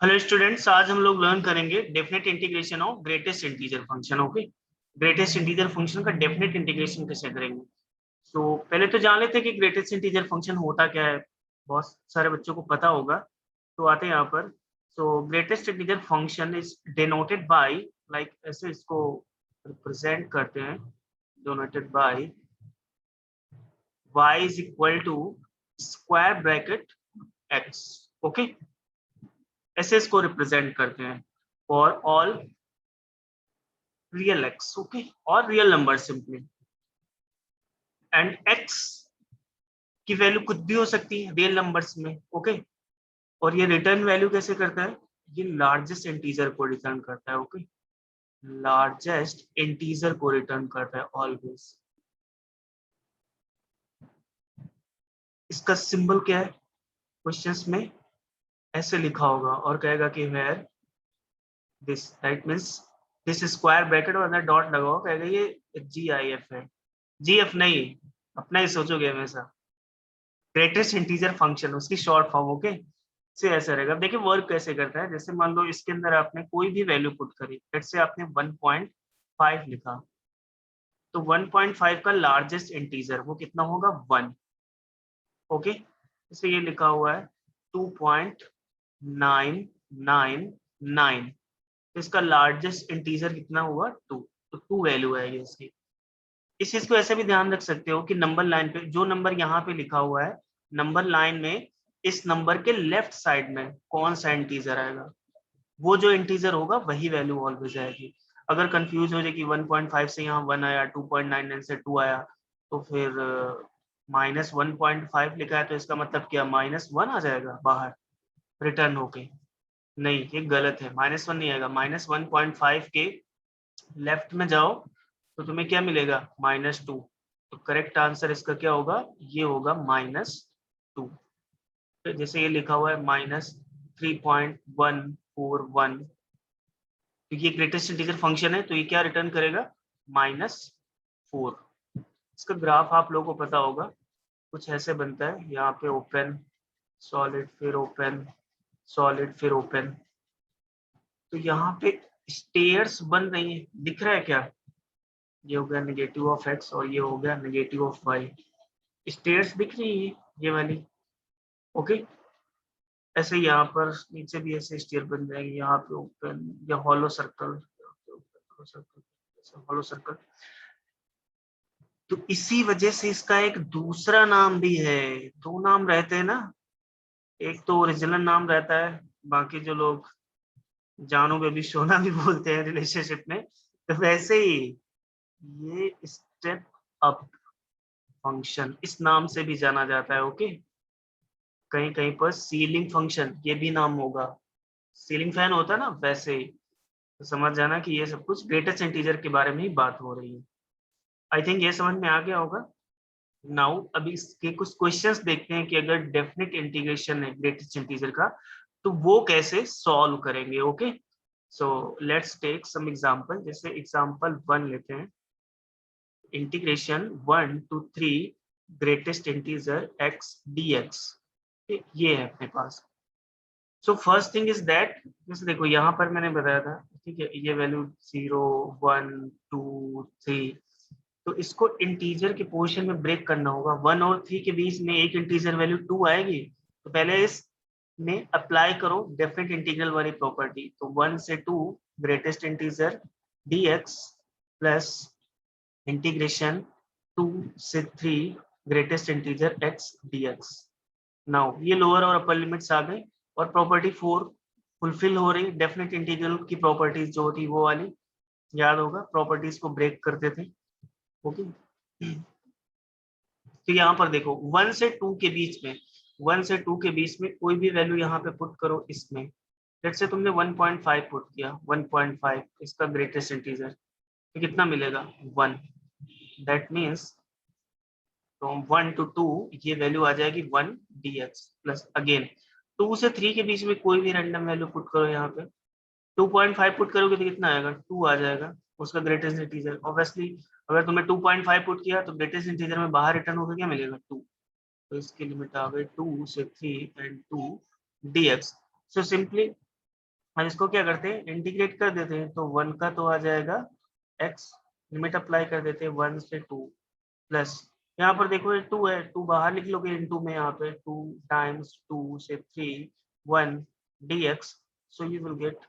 Hello students, आज हम लोग लर्न करेंगे definite integration of greatest integer function. Okay, greatest integer function का डेफिनेट इंटीग्रेशन कैसे करेंगे। तो पहले तो जान लेते हैं कि ग्रेटेस्ट इंटीजर फंक्शन होता क्या है। बहुत सारे बच्चों को पता होगा, तो आते हैं यहाँ पर। So greatest integer function is denoted by, like ऐसे इसको रिप्रेजेंट करते हैं, denoted by y is equal to square bracket x। Okay, ऐसे इसको रिप्रेजेंट करते हैं for all real x। Okay, और real number simply, and x की वैल्यू कुछ भी हो सकती है रियल नंबर्स में। ओके, और ये रिटर्न वैल्यू कैसे करता है, ये लार्जेस्ट इंटीजर को रिटर्न करता है। ओके, लार्जेस्ट इंटीजर को रिटर्न करता है ऑलवेज। इसका सिंबल क्या है, क्वेश्चंस में ऐसे लिखा होगा और कहेगा कि where this, that means this square bracket और अंदर डॉट लगा हुआ, कहेगा ये GIF है। GF नहीं, अपना ही सोचोगे हमेशा। ग्रेटेस्ट इंटीजर फंक्शन, उसकी शॉर्ट फॉर्म। ओके, से ऐसा रहेगा। देखिए वर्क कैसे करता है, जैसे मान लो इसके अंदर आपने कोई भी वैल्यू पुट करी, लेट्स से आपने 1.5 लिखा, तो 1.5 का लार्जेस्ट इंटीजर वो कितना होगा, 1। ओके, जैसे ये लिखा हुआ है 2.999, तो इसका लार्जेस्ट इंटीजर कितना हुआ, 2। तो 2 वैल्यू आएगी इसकी। इस चीज को ऐसे भी ध्यान रख सकते हो कि नंबर लाइन पे जो नंबर यहाँ पे लिखा हुआ है, नंबर लाइन में इस नंबर के लेफ्ट साइड में कौन सा इंटीजर आएगा, वो जो इंटीजर होगा वही वैल्यू ऑलवेज आएगी। अगर कंफ्यूज हो जाए कि 1.5 से यहाँ 1 आया, 2.99 से 2 आया, तो फिर -1.5 लिखा है तो इसका मतलब क्या, -1 आ जाएगा बाहर रिटर्न होके। नहीं, ये गलत है, -1 नहीं आएगा। -1.5 के लेफ्ट में जाओ तो तुम्हें क्या मिलेगा, -2। तो करेक्ट आंसर इसका क्या होगा, ये होगा -2। तो जैसे ये लिखा हुआ है -3.141, क्योंकि ये ग्रेटेस्ट इंटीजर फंक्शन है तो ये क्या रिटर्न करेगा, -4। इसका ग्राफ आप लोगों को पता होगा, कुछ ऐसे बनता है, यहाँ पे ओपन सॉलिड फिर ओपन सॉलिड फिर ओपन। तो यहाँ पे स्टेयर्स बन रही है, दिख रहा है क्या, ये हो गया नेगेटिव ऑफ x और ये हो गया नेगेटिव ऑफ y। स्टेयर्स दिख रही है ये वाली। ओके, ऐसे यहाँ पर नीचे भी ऐसे स्टेयर बन जाएंगे, यहाँ पे ओपन या हॉलो सर्कल, हॉलो सर्कल। तो इसी वजह से इसका एक दूसरा नाम भी है, दो नाम रहते हैं ना, एक तो ओरिजिनल नाम रहता है, बाकी जो लोग जानू बेबी सोना भी बोलते हैं रिलेशनशिप में, तो वैसे ही ये स्टेप अप फंक्शन इस नाम से भी जाना जाता है। ओके, कहीं कहीं पर सीलिंग फंक्शन ये भी नाम होगा, सीलिंग फैन होता है ना वैसे ही। तो समझ जाना कि ये सब कुछ ग्रेटेस्ट इंटीजर के बारे में ही बात हो रही है। आई थिंक ये समझ में आ गया होगा। नाउ अभी इसके कुछ क्वेश्चंस देखते हैं कि अगर डेफिनेट इंटीग्रेशन है ग्रेटेस्ट इंटीजर का, तो वो कैसे सॉल्व करेंगे। Okay, so let's take some example. जैसे एग्जांपल 1 लेते हैं, integration 1 to 3 greatest integer x dx। ये है अपने पास। So first thing is that, जैसे देखो यहाँ पर मैंने बताया था, ठीक है, ये वैल्यू 0 1 2 3, तो इसको इंटीजर के पोर्शन में ब्रेक करना होगा। 1 और 3 के बीच में एक इंटीजर वैल्यू 2 आएगी, तो पहले इस में अप्लाई करो डेफिनेट इंटीग्रल वाली प्रॉपर्टी। तो 1 से 2 greatest integer dx plus integration 2 से 3 greatest integer x dx। Now ये लोअर और अपर लिमिट्स आ गए, और प्रॉपर्टी 4 फुलफिल हो रही। डेफिनेट इंटीग्रल की प्रॉपर्टीज जो थी वो वाली, याद होगा, प्रॉपर्टीज को ब्रेक करते थे। ओके, तो यहाँ पर देखो 1 से 2 के बीच में, 1 से 2 के बीच में कोई भी वैल्यू यहाँ पे पुट करो इसमें। लेट्स से तुमने 1.5 पुट किया, 1.5 इसका ग्रेटेस्ट इंटीजर, तो कितना मिलेगा, 1। दैट मीन्स फ्रॉम 1 to 2 ये वैल्यू आ जाएगी 1 dx प्लस अगेन 2 से 3 के बीच में कोई भी रैंडम वैल्यू पुट करो, यहाँ पे 2.5 पुट करोगे तो कितना आएगा, 2 आ जाएगा, उसका ग्रेटेस्ट इंटीजर। ऑब्वियसली अगर तुमने 2.5 पुट किया तो ग्रेटेस्ट इंटीजर में बाहर रिटर्न होकर क्या मिलेगा, 2। तो इसकी लिमिट आ गई 2 से 3 एंड 2 dx। सो सिंपली हम इसको क्या करते हैं, इंटीग्रेट कर देते हैं, तो 1 का तो आ जाएगा x, लिमिट अप्लाई कर देते हैं 1 से 2 प्लस यहाँ पर देखो ये 2 है, 2 बाहर लिख लोगे इनटू में, यहाँ पे 2 टाइम्स 2 से 3 1 dx, so you will get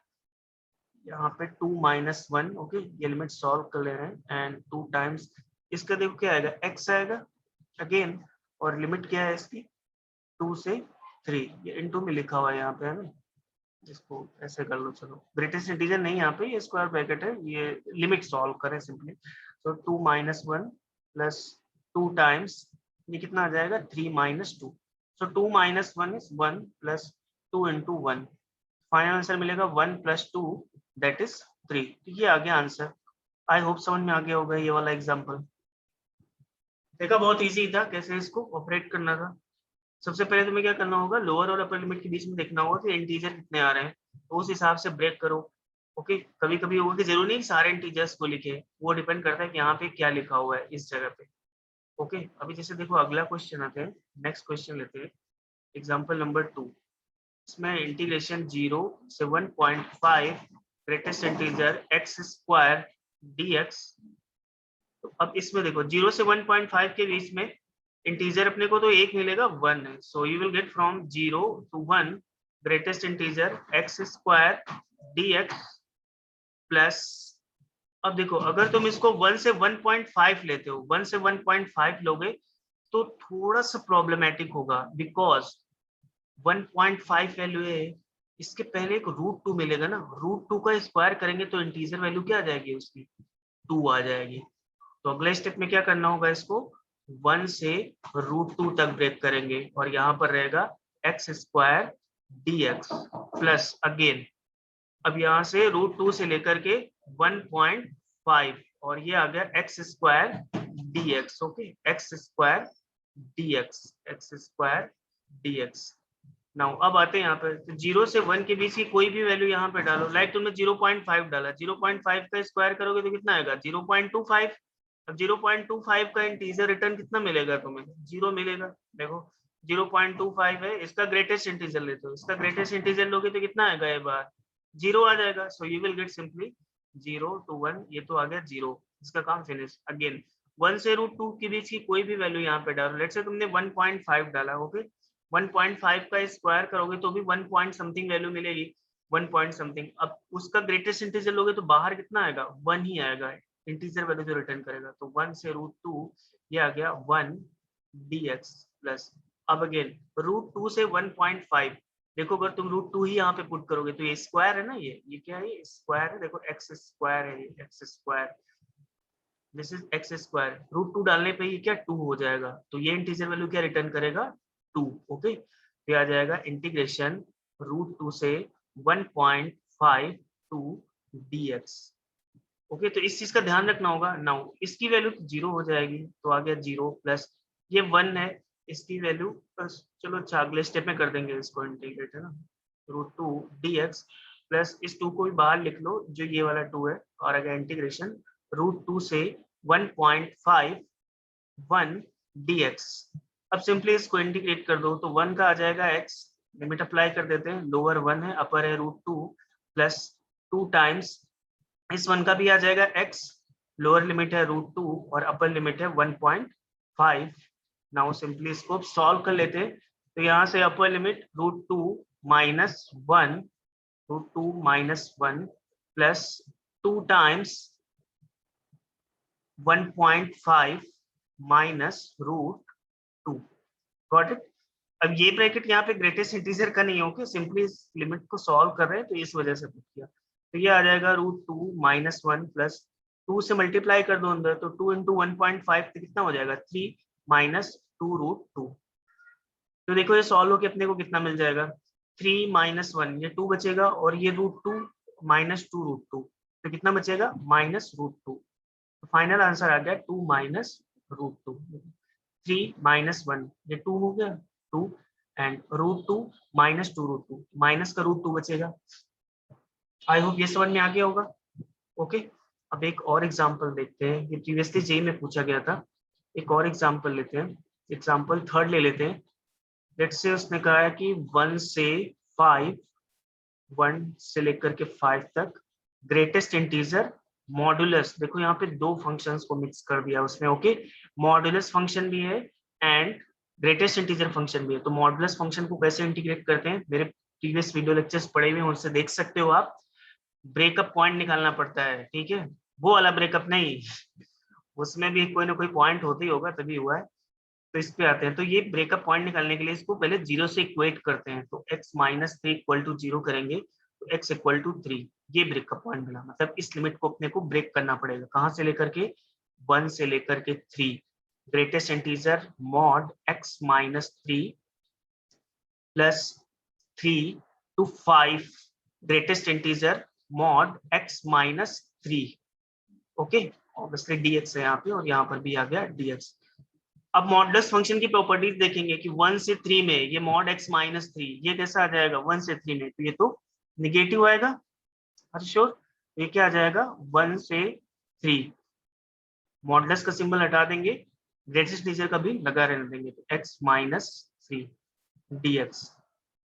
यहाँ पे 2 माइनस 1, ओके, ये लिमिट सॉल्व कर ले रहे हैं, एंड 2 टाइम्स इसका देखो क्या आएगा, x आएगा अगेन, और लिमिट क्या है इसकी 2 से 3, ये इनटू में लिखा हुआ है यहाँ पे, है ना, इसको ऐसे कर लो, चलो ग्रेटेस्ट इंटीजर नहीं यहाँ पे, ये स्क्वायर ब्रैकेट है, ये लिमिट सॉल्व करें सिंपली, तो 2 माइनस 1 प्लस 2 टाइम्स ये कितना आ जाएगा 3 minus 2, so 2 minus 1 is 1 plus 2 into 1, final answer मिलेगा 1 प्लस 2 दैट इज 3। ये आ गया आंसर। आई होप समझ में आ गया होगा ये वाला एग्जाम्पल। देखा बहुत इजी था कैसे इसको ऑपरेट करना था। सबसे पहले तुम्हें क्या करना होगा, लोअर और अपर लिमिट के बीच में देखना होगा कि इंटीजर कितने आ रहे हैं, तो उस हिसाब से ब्रेक करो। ओके, कभी कभी होगा कि जरूरी नहीं सारे इंटीजर्स को लिखे, वो डिपेंड करता है कि यहाँ पे क्या लिखा हुआ है इस जगह पे। ओके, अभी जैसे देखो अगला क्वेश्चन आते हैं, नेक्स्ट क्वेश्चन लेते हैं, एग्जाम्पल नंबर 2। इसमें इंटीग्रेशन 0 से 1.5 greatest integer x square dx। तो अब इसमें देखो 0 से 1.5 के बीच में इंटीजर अपने को तो एक मिलेगा 1 है, so you will get from 0 to 1 greatest integer x square dx plus, अब देखो अगर तुम इसको 1 से 1.5 लेते हो, 1 से 1.5 लोगे तो थोड़ा सा प्रॉब्लमेटिक होगा, बिकॉज 1.5 वैल्यू है, इसके पहले एक √2 मिलेगा ना, √2 का स्क्वायर करेंगे तो इंटीजर वैल्यू क्या आ जाएगी उसकी 2 आ जाएगी। तो अगले स्टेप में क्या करना होगा, इसको 1 से √2 तक ब्रेक करेंगे, और यहाँ पर रहेगा x square dx plus again, अब यहाँ से √2 से लेकर के 1.5, और ये आ गया x square dx। Okay, x square dx। Now अब आते हैं यहाँ पे, तो 0 से 1 के बीच की कोई भी वैल्यू यहाँ पे डालो, लाइक तुमने 0.5 डाला, 0.5 का स्क्वायर करोगे तो कितना आएगा 0.25। अब 0.25 का इंटीजर रिटर्न कितना मिलेगा तुम्हें, 0 मिलेगा। देखो 0.25 है, इसका ग्रेटेस्ट इंटीजर लेते हो, इसका ग्रेटेस्ट इंटीजर लोगे तो कितना आएगा, ये बार 0 आ जाएगा, so you will get simply 0 to 1, ये तो आ गया 0, इसका काम फिनिश। अगेन 1 से √2 के बीच की कोई भी वैल्यू यहाँ पे डालो, लेट्स से तुमने 1.5 डाला, ओके, 1.5 का स्क्वायर करोगे तो भी 1 पॉइंट समथिंग वैल्यू मिलेगी, 1 पॉइंट समथिंग। अब उसका ग्रेटेस्ट इंटीजर लोगे तो बाहर कितना आएगा, 1 ही आएगा इंटीजर वैल्यू जो रिटर्न करेगा, तो 1 से √2 ये आ गया 1 dx प्लस, अब अगेन √2 से 1.5, देखो अगर तुम √2 ही यहाँ पे पुट करोगे तो ये स्क्वायर है ना, ये क्या है, ये स्क्वायर है, देखो x स्क्वायर है, x square, this is x square, √2 डालने पे ये क्या 2 हो जाएगा, तो ये इंटीजर वैल्यू क्या रिटर्न करेगा 2। ओके, तो आ जाएगा इंटीग्रेशन √2 से 1.52 dx। ओके, तो इस चीज का ध्यान रखना होगा। नाउ इसकी वैल्यू 0 हो जाएगी, तो आ गया 0 प्लस ये 1 है, इसकी वैल्यू चलो अच्छा अगले स्टेप में कर देंगे इसको इंटीग्रेट, है ना, √2 dx प्लस इस 2 को भी बाहर लिख लो जो ये वाला 2 है, और आ गया इंटीग्रेशन √2 से 1.51 dx। अब सिंपली इसको इंटीग्रेट कर दो, तो 1 का आ जाएगा x, लिमिट अप्लाई कर देते हैं, लोअर 1 है अपर है √2 प्लस 2 टाइम्स इस 1 का भी आ जाएगा x, लोअर लिमिट है √2 और अपर लिमिट है 1.5। नाउ सिंपली इसको सॉल्व कर लेते हैं, तो यहाँ से upper limit √2 minus 1, √2 minus 1 plus 2 times 1.5 minus √2, got it. अब ये ब्रैकेट यहाँ पे ग्रेटेस्ट इंटीजर का नहीं होगा, सिंपली इस लिमिट को सॉल्व कर रहे हैं तो इस वजह से पुट किया, तो ये आ जाएगा √2 माइनस 1 प्लस 2 से मल्टीप्लाई कर दो अंदर, तो 2 इंटू 1.5 तो कितना हो जाएगा 3 माइनस 2 √2। तो देखो ये सॉल्व होके अपने को कितना मिल जाएगा, 3 माइनस 1, ये 2 बचेगा, और ये √2 माइनस 2 √2, तो कितना बचेगा माइनस √2। तो फाइनल आंसर आ गया 2 माइनस √2। 3 माइनस 1, ये 2 हो गया 2, एंड √2 माइनस 2 √2, माइनस का √2 बचेगा। आई होप ये समझ में आ गया होगा। ओके, अब एक और एग्जांपल देखते हैं, ये प्रीवियसली जेई में पूछा गया था, एक और एग्जांपल लेते हैं, एग्जांपल 3 ले लेते हैं। लेट्स से उसने कहा है कि 1 से 5 1 से लेकर के 5 तक, ग्रेटेस्ट इंटीजर मॉड्यूलस, देखो यहाँ पे दो फंक्शंस को मिक्स कर दिया उसमें, ओके, मॉड्यूलस फंक्शन भी है एंड ग्रेटेस्ट इंटीजर फंक्शन भी है। तो मॉड्यूलस फंक्शन को कैसे इंटीग्रेट करते हैं, मेरे प्रीवियस वीडियो लेक्चर्स पढ़े हुए हैं, उनसे देख सकते हो आप। ब्रेकअप पॉइंट निकालना पड़ता है, ठीक है, वो वाला ब्रेकअप नहीं, उसमें भी कोई ना कोई पॉइंट होता ही होगा तभी हुआ है। तो इस पे आते हैं, तो ये ब्रेकअप पॉइंट निकालने के लिए इसको पहले 0 से इक्वेट करते हैं, तो x माइनस 3 इक्वल टू 0 करेंगे तो x इक्वल टू 3, ये ब्रेकअप पॉइंट मिला। मतलब इस लिमिट को अपने को ब्रेक करना पड़ेगा, कहाँ से लेकर के 1 से लेकर के 3, greatest integer mod x minus 3 plus 3 to 5, greatest integer mod x minus 3, okay, obviously dx है यहाँ पे और यहाँ पर भी आ गया dx। अब मॉडुलस फंक्शन की प्रॉपर्टीज देखेंगे कि 1 से 3 में ये मॉड x माइनस 3, ये कैसा आ जाएगा 1 से 3 में, तो ये तो निगेटिव आएगा, हर श्योर, ये क्या आ जाएगा 1 से 3, मॉडुलस का सिंबल हटा देंगे, ग्रेटेस्ट इंटीजर का भी लगा रहने देंगे, तो x minus 3 dx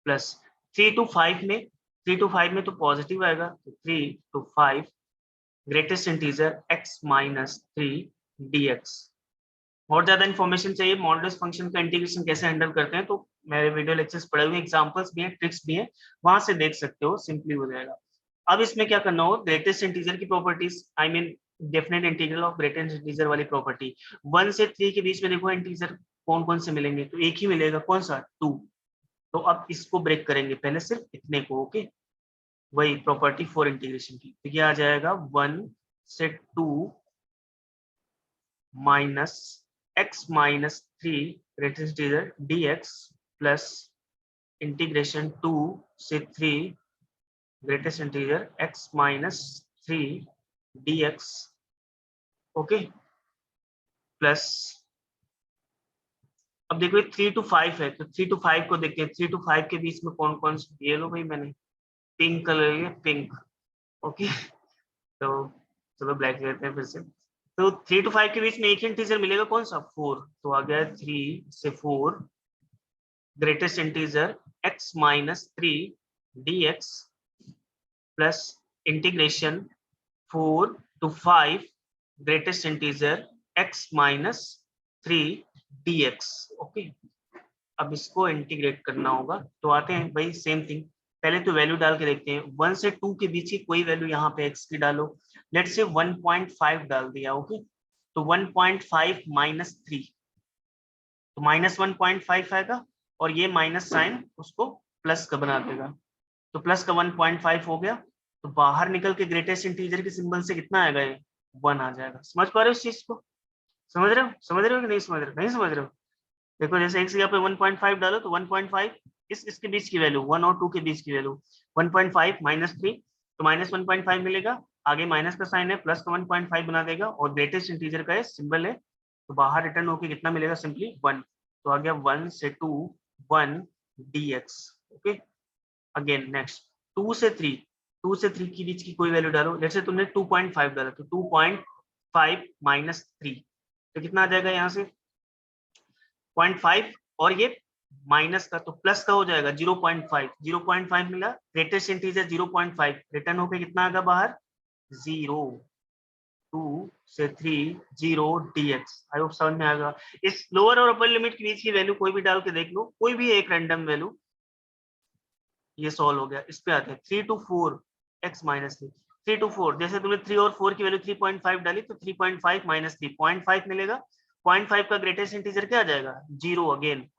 plus 3 to 5 में, 3 to 5 में तो पॉजिटिव आएगा, तो 3 to 5 greatest integer x minus 3 dx। और ज्यादा इन्फॉर्मेशन चाहिए मॉडुलस फंक्शन का इंटीग्रेशन कैसे हैंडल करते हैं, तो मेरे वीडियो लेक्चर्स पढ़े हुए, एग्जांपल्स भी हैं, ट्रिक्स भी हैं, वहां से देख सकते हो, सिंपली हो जाएगा। अब इसमें क्या करना हो, ग्रेटेस्ट इंटीजर की properties, I mean definite integral of greatest integer वाली प्रॉपर्टी, 1 से 3 के बीच में देखो इंटीजर कौन कौन से मिलेंगे, तो एक ही मिलेगा, कौन सा 2, तो अब इसको ब्रेक करेंगे पहले सिर्फ इतने को, ओके, वही प्रॉपर्टी फॉर इंटीग्रेशन की, तो ये आ जाएगा 1 से 2 minus x minus 3 greatest integer dx plus integration 2 से 3 greatest integer x minus 3 dx, okay, plus अब देखो 3 to 5 है, तो 3 to 5 को देखते हैं, 3 to 5 के बीच में कौन कौन से, ये लो भाई मैंने पिंक कलर लिया, पिंक, ओके, तो चलो ब्लैक लेते हैं फिर से। तो 3 to 5 के बीच में एक ही इंटीजर मिलेगा, कौन सा 4, तो आ गया 3 से 4 greatest integer x minus 3 dx plus integration 4 to 5 greatest integer x minus 3 dx, okay. अब इसको इंटीग्रेट करना होगा, तो आते हैं भाई सेम थिंग, पहले तो वैल्यू डाल के देखते हैं, 1 से 2 के बीच की कोई वैल्यू यहाँ पे x की डालो, लेट्स से 1.5 डाल दिया, ओके, तो 1.5 माइनस 3, तो माइनस 1.5 आएगा और ये माइनस साइन उसको प्लस का बना देगा, तो प्लस का 1.5 हो गया, तो बाहर निकल के ग्रेटेस्ट इंटीजर के सिंबल से कितना आएगा, ये 1 आ जाएगा। समझ पा रहे हो इस चीज को, समझ रहे हो, समझ रहे हो कि नहीं समझ रहे हो, नहीं समझ रहे हो, देखो जैसे x यहाँ पे 1.5 डालो तो 1.5 इसके बीच की वैल्यू 1 और 2 के बीच की वैल्यू 1.5 माइनस 3, तो माइनस 1.5 मिलेगा, आगे माइनस का साइन है, प्लस का 1.5 बना देगा और ग्रेटेस्ट इंटीजर का सिंबल है, तो बाहर रिटर्न होके कितना मिलेगा, सिंपली 1, तो आ गया 1 से 2 1 dx, ओके। अगेन नेक्स्ट 2 से 3, 2 से 3 के बीच की कोई वैल्यू डालो, जैसे तुमने 2.5 डाला तो 2.5 माइनस 3, तो कितना आ जाएगा यहाँ से 0.5 और ये माइनस का तो प्लस का हो जाएगा 0.5, 0.5 मिला, ग्रेटेस्ट इंटीजर 0.5 रिटर्न होके कितना आएगा बाहर 0, 2 से 3 0 dx। आई होप समझ में आएगा। इस लोअर और अपर लिमिट के बीच की वैल्यू कोई भी डाल के देख लो, कोई भी एक रैंडम वैल्यू, ये सॉल्व हो गया। इस पे आते हैं 3 to 4 x माइनस 3, 3 to 4, जैसे तुमने 3 और 4 की वैल्यू 3.5 डाली तो 3.5 माइनस 3 0.5 मिलेगा, 0.5 का ग्रेटेस्ट इंटीजर क्या आ जाएगा 0 अगेन,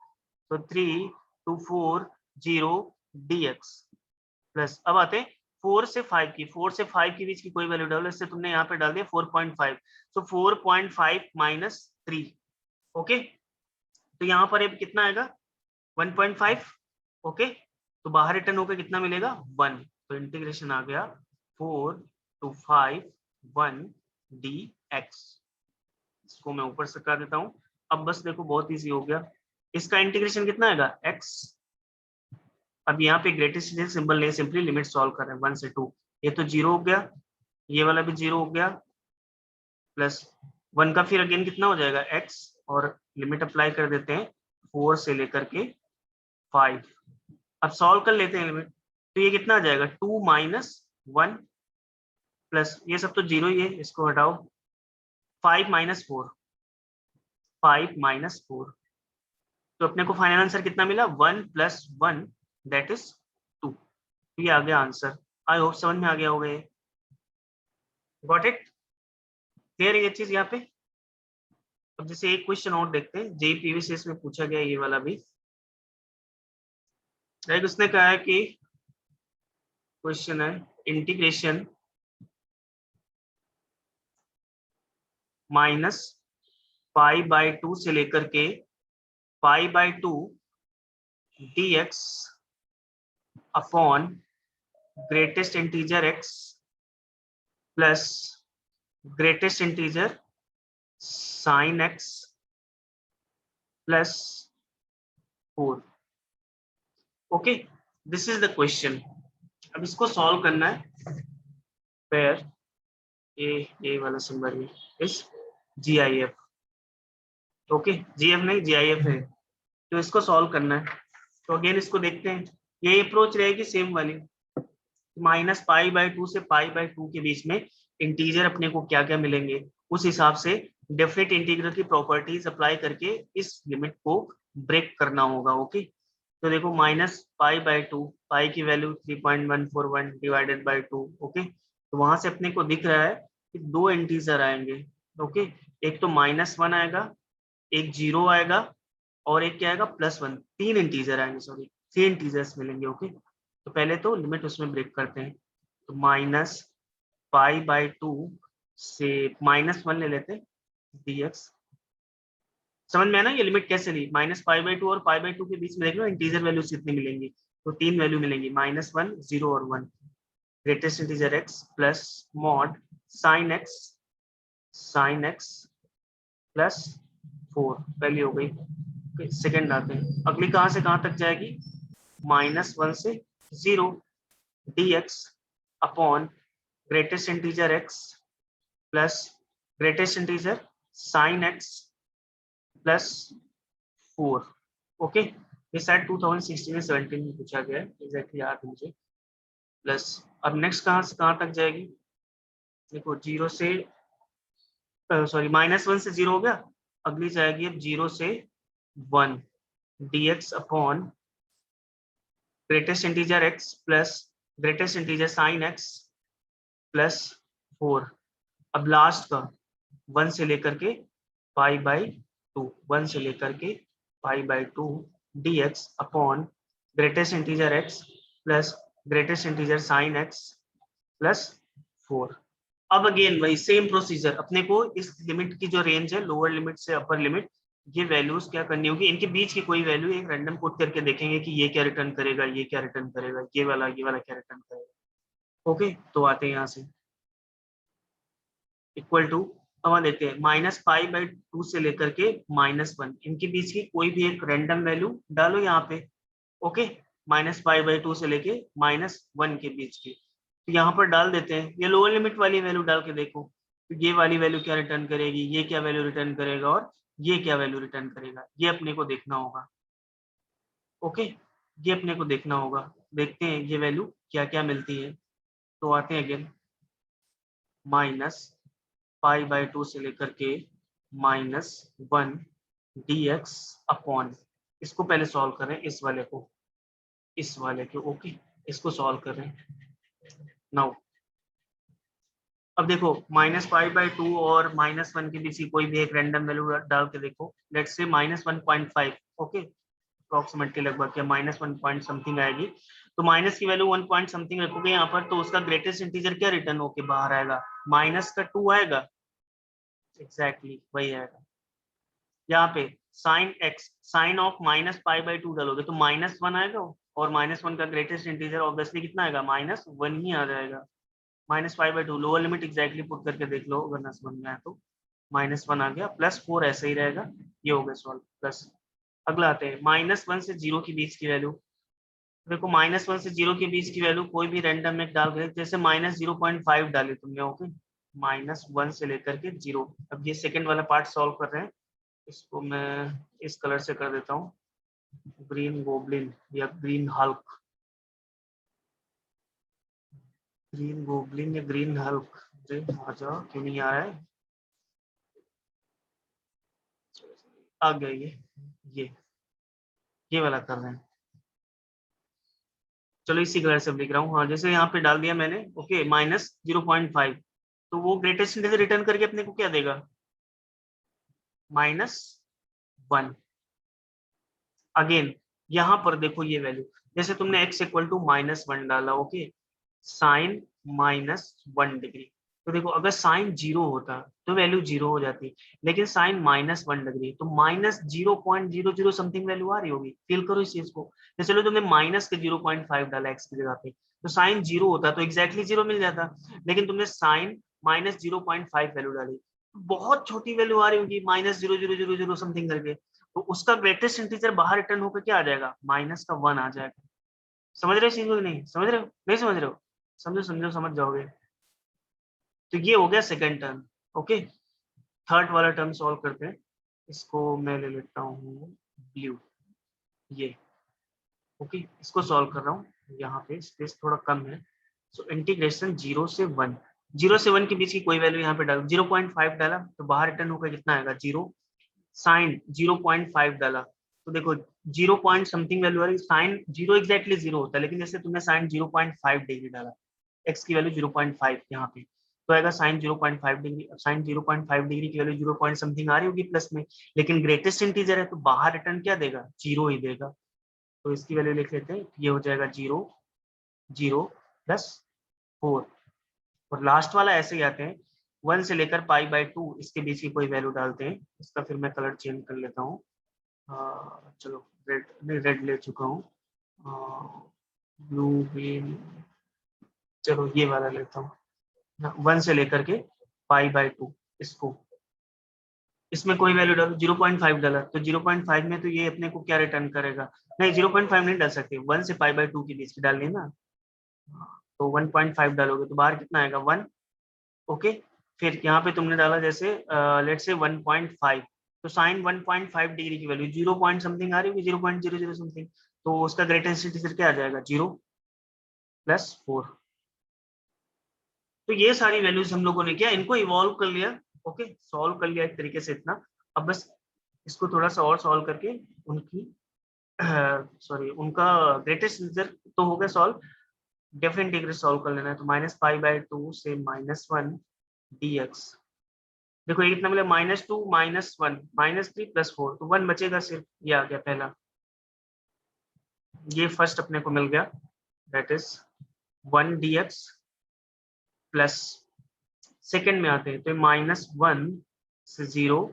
तो 3 to 4 0 dx प्लस, अब आते हैं 4 से 5 की, 4 से 5 के बीच की कोई वैल्यू डालो, इससे तुमने यहाँ पे डाल दिया 4.5, तो 4.5 माइनस 3, ओके, तो यहाँ पर अब कितना आएगा 1.5, ओके, तो बाहर रिटर्न होकर कितना मिलेगा 1, तो इंटीग्रेशन आ गया 4 to 5 1 dx। इसको मैं ऊपर से कर देता हूँ। अब बस देखो बहुत इजी हो गया, इसका इंटीग्रेशन कितना आएगा x, अब यहाँ पे ग्रेटेस्ट सिंबल नहीं, सिंपली लिमिट सॉल्व कर रहे हैं 1 से 2, ये तो 0 हो गया, ये वाला भी 0 हो गया, प्लस 1 का फिर अगेन कितना हो जाएगा x, और लिमिट अप्लाई कर देते हैं 4 से लेकर के 5। अब सॉल्व कर लेते हैं लिमिट, तो ये कितना आ जाएगा 2 माइनस 1 प्लस ये सब तो जीरो ही है, इसको हटाओ 5 माइनस 4, 5 माइनस 4, तो अपने को फाइनल आंसर कितना मिला 1 प्लस 1 दैट इज 2। ये आ गया आंसर। आई होप समझ में आ गया होगा ये। Got it? क्लियर है ये चीज यहाँ पे? अब जैसे एक क्वेश्चन और देखते हैं, जेई पीवीसीएस में पूछा गया ये वाला भी। राइट, उसने कहा है कि क्वेश्चन है इंटीग्रेशन माइनस पाई बाय 2 से लेकर के pi by 2 dx upon greatest integer x plus greatest integer sine x plus 4। Okay, this is the question. अब इसको सॉल्व करना है पेयर ये वाला सिंबल में इस GIF। ओके, GF नहीं GIF है, तो इसको सॉल्व करना है। तो अगेन इसको देखते हैं, ये अप्रोच रहेगी सेम वाली, माइनस पाई बाय 2 से पाई बाय 2 के बीच में इंटीजर अपने को क्या क्या मिलेंगे, उस हिसाब से डेफिनेट इंटीग्रल की प्रॉपर्टीज अप्लाई करके इस लिमिट को ब्रेक करना होगा। ओके, तो देखो माइनस पाई बाय 2, पाई की वैल्यू 3.141 डिवाइडेड बाय 2। ओके, तो वहां से अपने को दिख रहा है कि दो इंटीजर आएंगे। ओके, एक तो -1 आएगा, एक 0 आएगा और एक क्या आएगा +1। तीन इंटीजर आएंगे, सॉरी 3 इंटीजर्स मिलेंगे। ओके, तो पहले तो लिमिट उसमें ब्रेक करते हैं, तो माइनस पाई बाय 2 से -1 ले लेते हैं dx। समझ में आया ना ये लिमिट कैसे ली? माइनस पाई बाय 2 और पाई बाय 2 के बीच में देख लो इंटीजर वैल्यूज कितनी मिलेंगी, तो 3 वैल्यू मिलेंगी, -1, 0 और 1। Greatest integer x plus mod sine x plus 4 value हो गई। सेकेंड आते हैं, अगली कहां से कहां तक जाएगी, -1 से 0 dx upon greatest integer x plus greatest integer sine x plus 4। Okay, ये शायद 2016 या 17 में पूछा गया है, एग्जैक्टली याद है मुझे। प्लस अब नेक्स्ट कहां से कहां तक जाएगी, देखो 0 से सॉरी -1 से 0 हो गया, अगली जाएगी अब 0 से 1 dx upon greatest integer x plus greatest integer sine x plus 4। अब लास्ट का 1 से लेकर के पाई बाय 2, 1 से लेकर के pi by 2 dx upon greatest integer x plus greatest integer sine x plus 4। अब अगेन वही सेम प्रोसीजर, अपने को इस लिमिट की जो रेंज है लोअर लिमिट से अपर लिमिट, ये वैल्यूज क्या करनी होगी, इनके बीच की कोई वैल्यू एक रैंडम पुट करके देखेंगे कि ये क्या रिटर्न करेगा, ये क्या रिटर्न करेगा, ये वाला क्या रिटर्न करेगा। ओके, तो आते हैं यहाँ से इक्वल टू, अब देते हैं माइनस पाई बाई 2 से लेकर के -1, इनके बीच की कोई भी एक रैंडम वैल्यू डालो यहाँ पे। ओके, माइनस पाई बाई 2 से लेके -1 के बीच की, तो यहाँ पर डाल देते हैं, ये लोअर लिमिट वाली वैल्यू डाल के देखो, तो ये वाली वैल्यू क्या रिटर्न करेगी, ये क्या वैल्यू रिटर्न करेगा और ये क्या वैल्यू रिटर्न करेगा, ये अपने को देखना होगा। ओके, ये अपने को देखना होगा, देखते हैं ये वैल्यू क्या क्या मिलती है। तो आते हैं अगेन, माइनस पाई बाय 2 से लेकर के -1 dx अपॉन, इसको पहले सॉल्व करें, इस वाले को। ओके, इसको सॉल्व करें नाउ। अब देखो माइनस पाई बाय 2 और -1 के बीच की कोई भी एक रैंडम वैल्यू डाल के देखो, लेट्स से -1.5। ओके, अप्रोक्सीमेटली लगभग क्या -1 पॉइंट समथिंग आएगी, तो माइनस की वैल्यू 1 पॉइंट समथिंग रखोगे यहाँ पर, तो उसका ग्रेटेस्ट इंटीजर क्या रिटर्न होके बाहर आएगा, -2 आएगा। एग्जैक्टली वही आएगा। यहाँ पे sine x, sine of minus pi by 2 डालोगे तो -1 आएगा, और -1 का ग्रेटेस्ट इंटीजर ऑब्वियसली कितना आएगा, -1 ही आ जाएगा। -5/2 लोअर लिमिट एग्जैक्टली पुट करके देख लो अगर ना समझ में आए तो, -1 आ गया, +4 ऐसे ही रहेगा, ये हो गया सॉल्व। प्लस अगला आते हैं -1 से 0 के बीच की वैल्यू। देखो -1 से 0 के बीच की वैल्यू कोई भी रैंडम एक डाल के, जैसे -0.5 डाली तुमने। ओके, -1 से लेकर के 0। अब ये सेकंड वाला पार्ट सॉल्व कर रहे हैं, इसको मैं इस कलर से कर देता हूँ, ग्रीन गोब्लिन या ग्रीन हल्क। ग्रीन गोब्लिन या ग्रीन हल्क, आ जाओ, क्यों नहीं आ रहा है? आ गया ये वाला कर रहे हैं। चलो इसी कलर से लिख रहा हूँ। हाँ, जैसे यहाँ पे डाल दिया मैंने, ओके, -0.5, तो वो ग्रेटेस्ट इंटीजर रिटर्न करके अपने को क्या देगा? -1। अगेन यहाँ पर देखो ये वैल्यू, जैसे तुमने x इक्वल टू -1 डाला, ओके, साइन -1 डिग्री, तो देखो अगर साइन 0 होता तो वैल्यू 0 हो जाती, लेकिन साइन -1 डिग्री तो -0.00 समथिंग वैल्यू आ रही होगी। फील करो इस चीज को। तो चलो तुमने माइनस के 0.5 डाला x की जगह पे, तो साइन 0 होता तो एग्जैक्टली 0 मिल जाता, लेकिन तुमने साइन -0.5 वैल्यू डाली, बहुत छोटी वैल्यू आ रही होगी, -0.0000 समथिंग करके, तो उसका ग्रेटेस्ट इंटीजर बाहर रिटर्न होकर क्या आ जाएगा? -1 आ जाएगा। समझ रहे हो चीज को कि नहीं समझ रहे हो? नहीं समझ रहे हो? समझो समझो, समझ जाओगे। तो ये हो गया सेकंड टर्म, ओके। थर्ड वाला टर्म सॉल्व करते हैं। इसको मैं ले लेता हूँ ब्लू, ये, ओके, इसको सॉल्व कर रहा हूँ। यहाँ पे स्पेस थोड़ा कम है, सो इंटीग्रेशन 0 से 1, 0 से 1 के बीच की कोई वैल्यू यहाँ पे डाल, 0.5 डाला तो बाहर रिटर्न होकर कितना आएगा? 0। साइन 0.5 डाला तो देखो 0 पॉइंट समथिंग वैल्यू आ रही, साइन 0 एग्जैक्टली 0 होता है, लेकिन जैसे तुमने साइन 0.5 डिग्री डाला, एक्स की वैल्यू 0.5 यहाँ पे, तो आएगा साइन 0.5 डिग्री। अब साइन 0.5 डिग्री की वैल्यू 0 पॉइंट समथिंग आ रही होगी प्लस में, लेकिन ग्रेटेस्ट इंटीजर है तो बाहर रिटर्न क्या देगा? 0 ही देगा। तो इसकी वैल्यू लिख लेते हैं, ये हो जाएगा 0, 0 प्लस 4, और लास्ट वाला ऐसे ही आते हैं, 1 से लेकर π/2 इसके बीच की कोई वैल्यू डालते हैं। इसका फिर मैं कलर चेंज कर लेता हूँ। चलो रेड, नहीं रेड ले चुका हूँ, ब्लू ग्रीन, चलो ये वाला लेता हूँ, 1 से लेकर के π/2 इसको, इसमें कोई वैल्यू डालो, 0.5 डाला तो 0.5 में तो ये अपने को क्या रिटर्न करेगा? नहीं 0.5 नहीं डाल सकते, 1 से π/2 के बीच की डालनी है ना, तो 1.5 डालोगे तो बाहर कितना आएगा? 1, ओके। फिर यहाँ पे तुमने डाला जैसे लेट से 1.5, तो साइन 1.5 डिग्री की वैल्यू 0 पॉइंट समथिंग आ रही होगी, 0.00 समथिंग, तो उसका ग्रेटेस्ट इंटीजर क्या आ जाएगा? 0 प्लस 4। तो ये सारी वैल्यूज हम लोगों ने क्या, इनको इवॉल्व कर लिया, ओके, सॉल्व कर लिया एक तरीके से इतना। अब बस इसको थोड़ा सा और सॉल्व करके उनकी सॉरी उनका ग्रेटेस्ट इंटीजर तो हो गया सॉल्व, डिफरेंट इंटीग्रल सॉल्व कर लेना है। तो -π/2 से -1 dx, देखो ये कितना मिला? -2 -1 -3 + 4, तो 1 बचेगा सिर्फ, ये आ गया पहला, ये फर्स्ट अपने को मिल गया, that is 1 dx plus, second में आते हैं तो -1 से 0,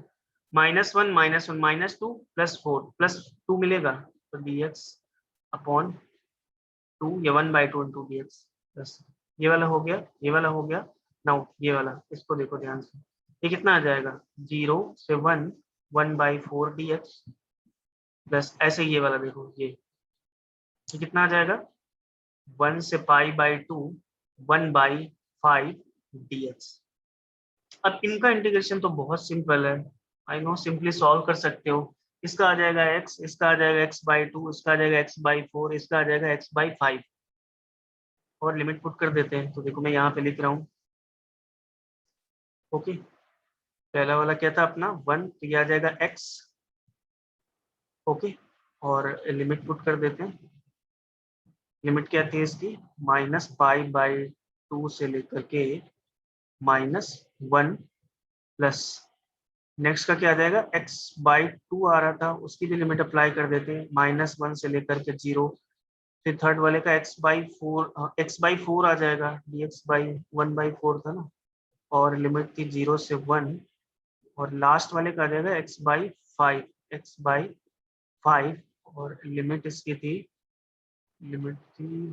-1 -1 -2 +4 +2 मिलेगा, तो dx अपॉन 2, या 1/2 इंटू dx प्लस, ये वाला हो गया, ये वाला हो गया। नाउ ये वाला, इसको देखो ध्यान से, ये कितना आ जाएगा? 0 से 1, 1/4 dx प्लस, ऐसे ये वाला देखो, ये कितना आ जाएगा? 1 से π/2, 1/5 dx। अब इनका इंटीग्रेशन तो बहुत सिंपल है, आई नो, सिंपली सॉल्व कर सकते हो। इसका आ जाएगा x, इसका आ जाएगा x/2, इसका आ जाएगा x/4, इसका आ जाएगा x/5, और लिमिट पुट कर देते हैं। तो देखो मैं यहाँ पे लिख रहा हूँ, ओके, पहला वाला क्या था अपना 1, तो ये आ जाएगा x, ओके, और लिमिट पुट कर देते हैं। लिमिट क्या थी इसकी? -π/2 से लेकर के -1 प्लस, नेक्स्ट का क्या आ जाएगा? x/2 आ रहा था, उसकी भी लिमिट अप्लाई कर देते हैं, -1 से लेकर के 0। फिर थर्ड वाले का x/4 आ जाएगा, dx/1/4 था ना, और लिमिट थी 0 से 1, और लास्ट वाले का आ जाएगा x/5, और लिमिट थी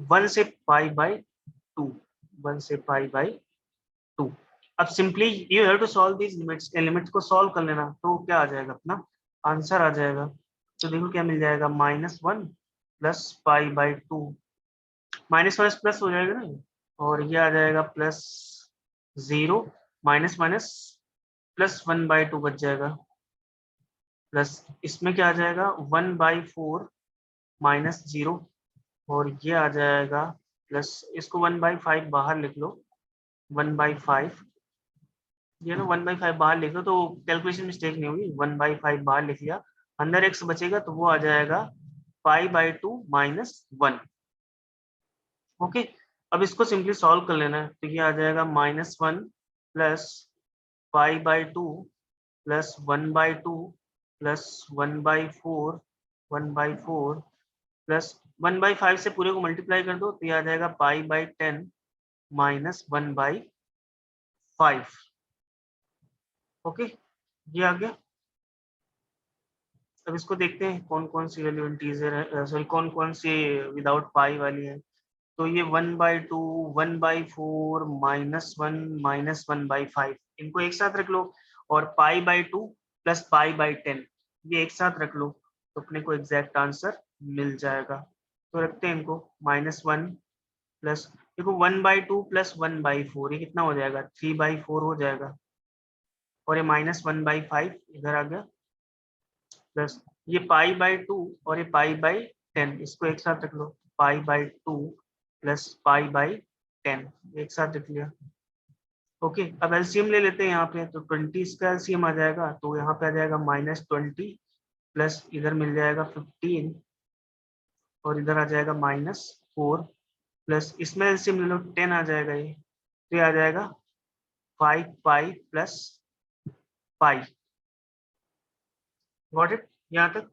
1 से π/2, 1 से π/2। अब simply you have to solve these limits, limits को सॉल्व कर लेना, तो क्या आ जाएगा? अपना आंसर आ जाएगा। तो देखो क्या मिल जाएगा? -1 प्लस π/2, माइनस माइनस प्लस हो जाएगा ना, और ये आ जाएगा +0, माइनस माइनस +1/2 बच जाएगा, प्लस इसमें क्या आ जाएगा? 1/4 -0, और ये आ जाएगा प्लस इसको 1/5 बाहर लिख लो, 1/5 ये ना 1/5 बाहर लिख लो तो कैलकुलेशन मिस्टेक नहीं होगी। 1/5 बाहर लिख लिया, अंदर एक्स बचेगा तो वो आ जाएगा π/2 -1। ओके, अब इसको सिंपली सॉल्व कर लेना है, तो ये आ जाएगा -1 प्लस π/2 प्लस 1/2 प्लस 1/4 1/4 प्लस 1/5 से पूरे को मल्टीप्लाई कर दो तो ये आ जाएगा π/10 -1/5। ओके, ये आ गया। अब इसको देखते हैं कौन कौन सी वैल्यू इंटीजर है, सॉरी कौन कौन सी विदाउट पाई वाली है। तो ये 1/2 1/4 -1 -1/5 इनको एक साथ रख लो, और π/2 प्लस π/10 ये एक साथ रख लो तो अपने को एग्जैक्ट आंसर मिल जाएगा। तो रखते हैं इनको, -1 प्लस, देखो 1/2 प्लस 1/4 ये कितना हो जाएगा, 3/4 हो जाएगा, और ये -1/5 इधर आ गया, प्लस ये π/2 और ये π/10 इसको एक साथ रख लो, π/2 प्लस π/10 एक साथ रख लिया। ओके, अब एलसीएम ले लेते हैं यहाँ पे, तो 20 इसका एलसीएम आ जाएगा, तो यहाँ पे आ जाएगा -20 प्लस इधर मिल जाएगा 15 और इधर आ जाएगा -4 प्लस इसमें एलसीएम ले लो 10 आ जाएगा, ये तो ये आ जाएगा 5π प्लस पाई। गॉट इट यहाँ तक?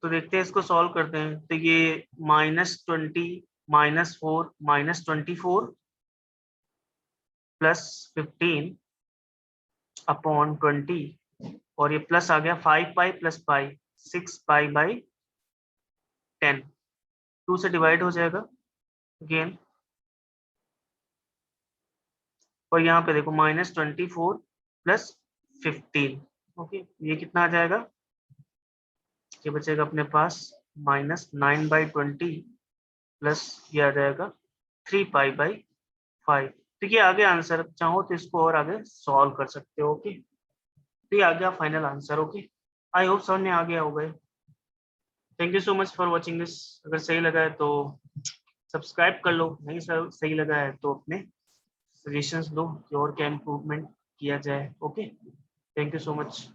तो देखते हैं, इसको सॉल्व करते हैं, तो ये -20 -4 -24 प्लस 15 अपॉन 20 और ये प्लस आ गया 5π प्लस पाई 6π/10, 2 से डिवाइड हो जाएगा अगेन, और यहाँ पे देखो -24 प्लस 15। ओके, ये कितना आ जाएगा, ये बचेगा अपने पास -9/20 प्लस ये आ जाएगा 3π/5। तो ये आ गया आंसर। चाहो तो इसको और आगे सॉल्व कर सकते हो। ओके, तो ये आ गया final answer. Okay, I hope समझ में आ गया होगा। Thank you so much for watching this. अगर सही लगा है तो सब्सक्राइब कर लो, नहीं सही लगा है तो अपने सजेशंस दो कि और क्या इम्प्रूवमेंट किया जाए। Okay, thank you so much.